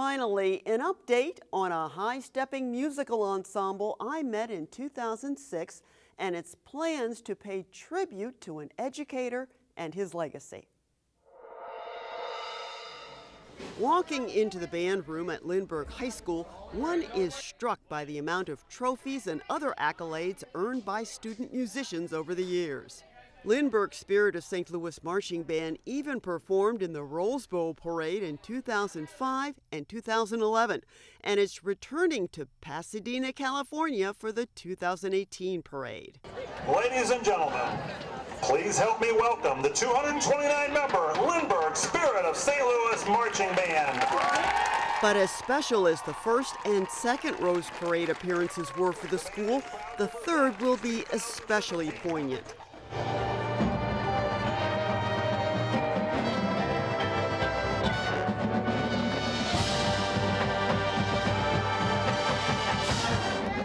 Finally, an update on a high-stepping musical ensemble I met in 2006 and its plans to pay tribute to an educator and his legacy. Walking into the band room at Lindbergh High School, one is struck by the amount of trophies and other accolades earned by student musicians over the years. Lindbergh Spirit of St. Louis Marching Band even performed in the Rose Bowl Parade in 2005 and 2011, and it's returning to Pasadena, California for the 2018 parade. Ladies and gentlemen, please help me welcome the 229-member Lindbergh Spirit of St. Louis Marching Band. But as special as the first and second Rose Parade appearances were for the school, the third will be especially poignant.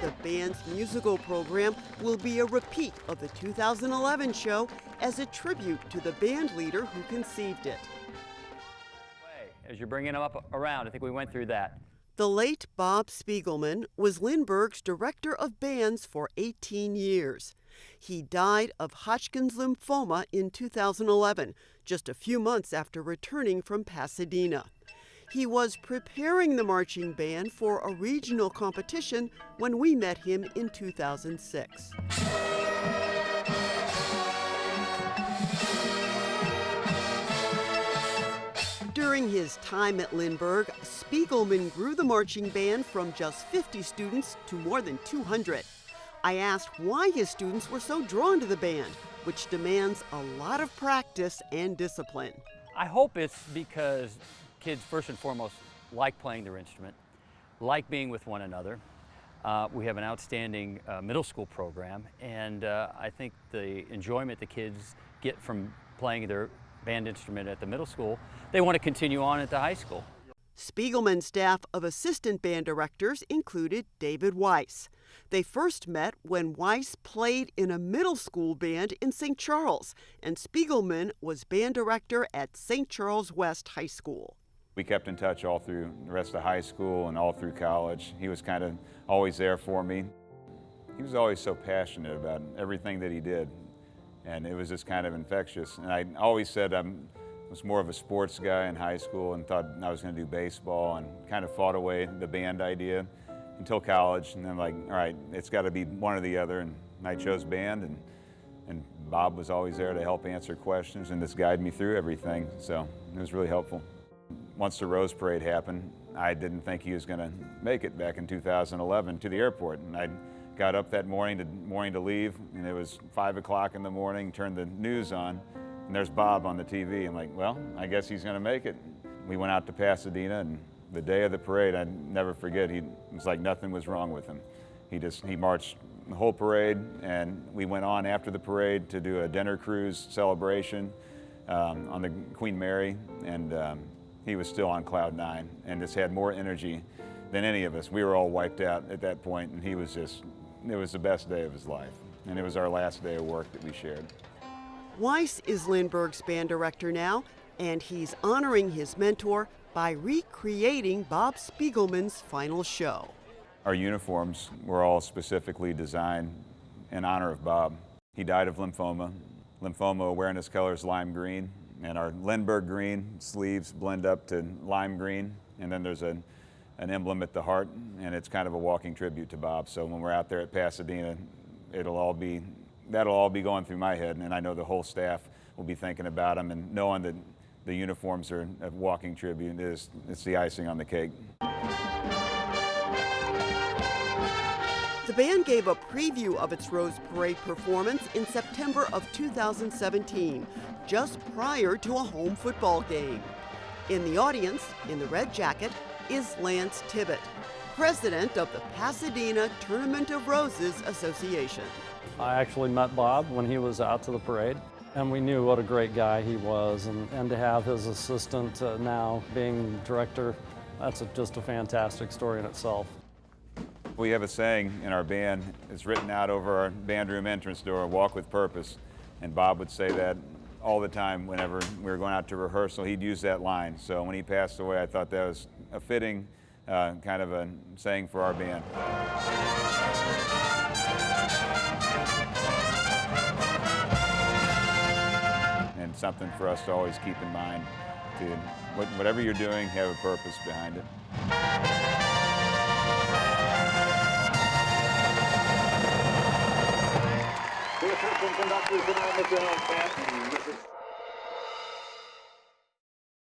The band's musical program will be a repeat of the 2011 show as a tribute to the band leader who conceived it. As you're bringing them up around, I think we went through that. The late Bob Spiegelman was Lindbergh's director of bands for 18 years. He died of Hodgkin's lymphoma in 2011, just a few months after returning from Pasadena. He was preparing the marching band for a regional competition when we met him in 2006. During his time at Lindbergh, Spiegelman grew the marching band from just 50 students to more than 200. I asked why his students were so drawn to the band, which demands a lot of practice and discipline. I hope it's because kids, first and foremost, like playing their instrument, like being with one another. We have an outstanding middle school program, and I think the enjoyment the kids get from playing their band instrument at the middle school, they want to continue on at the high school. Spiegelman's staff of assistant band directors included David Weiss. They first met when Weiss played in a middle school band in St. Charles, and Spiegelman was band director at St. Charles West High School. We kept in touch all through the rest of high school and all through college. He was kind of always there for me. He was always so passionate about everything that he did, and it was just kind of infectious. And I always said I was more of a sports guy in high school and thought I was going to do baseball, and kind of fought away the band idea until college. And then I'm like, all right, it's got to be one or the other, and I chose band, and Bob was always there to help answer questions and just guide me through everything, so it was really helpful. Once the Rose Parade happened, I didn't think he was going to make it back in 2011 to the airport, and I got up that morning to leave, and it was 5 o'clock in the morning, turned the news on, and there's Bob on the TV. I'm like, well, I guess he's going to make it. We went out to Pasadena, and the day of the parade, I'd never forget, it was like nothing was wrong with him. He marched the whole parade, and we went on after the parade to do a dinner cruise celebration on the Queen Mary, and he was still on cloud 9 and just had more energy than any of us. We were all wiped out at that point, and he was just, it was the best day of his life. And it was our last day of work that we shared. Weiss is Lindbergh's band director now, and he's honoring his mentor by recreating Bob Spiegelman's final show. Our uniforms were all specifically designed in honor of Bob. He died of lymphoma. Lymphoma awareness color is lime green, and our Lindbergh green sleeves blend up to lime green, and then there's an emblem at the heart, and it's kind of a walking tribute to Bob. So when we're out there at Pasadena, that'll all be going through my head, and I know the whole staff will be thinking about him, and knowing that the uniforms are a walking tribute, it's the icing on the cake. The band gave a preview of its Rose Parade performance in September of 2017, just prior to a home football game. In the audience, in the red jacket, is Lance Tibbett, president of the Pasadena Tournament of Roses Association. I actually met Bob when he was out to the parade, and we knew what a great guy he was, and to have his assistant now being director, that's just a fantastic story in itself. We have a saying in our band, it's written out over our band room entrance door, walk with purpose, and Bob would say that all the time whenever we were going out to rehearsal. He'd use that line. So when he passed away, I thought that was a fitting kind of a saying for our band. And something for us to always keep in mind. To whatever you're doing, have a purpose behind it. Conductors tonight, Mr. Stanton.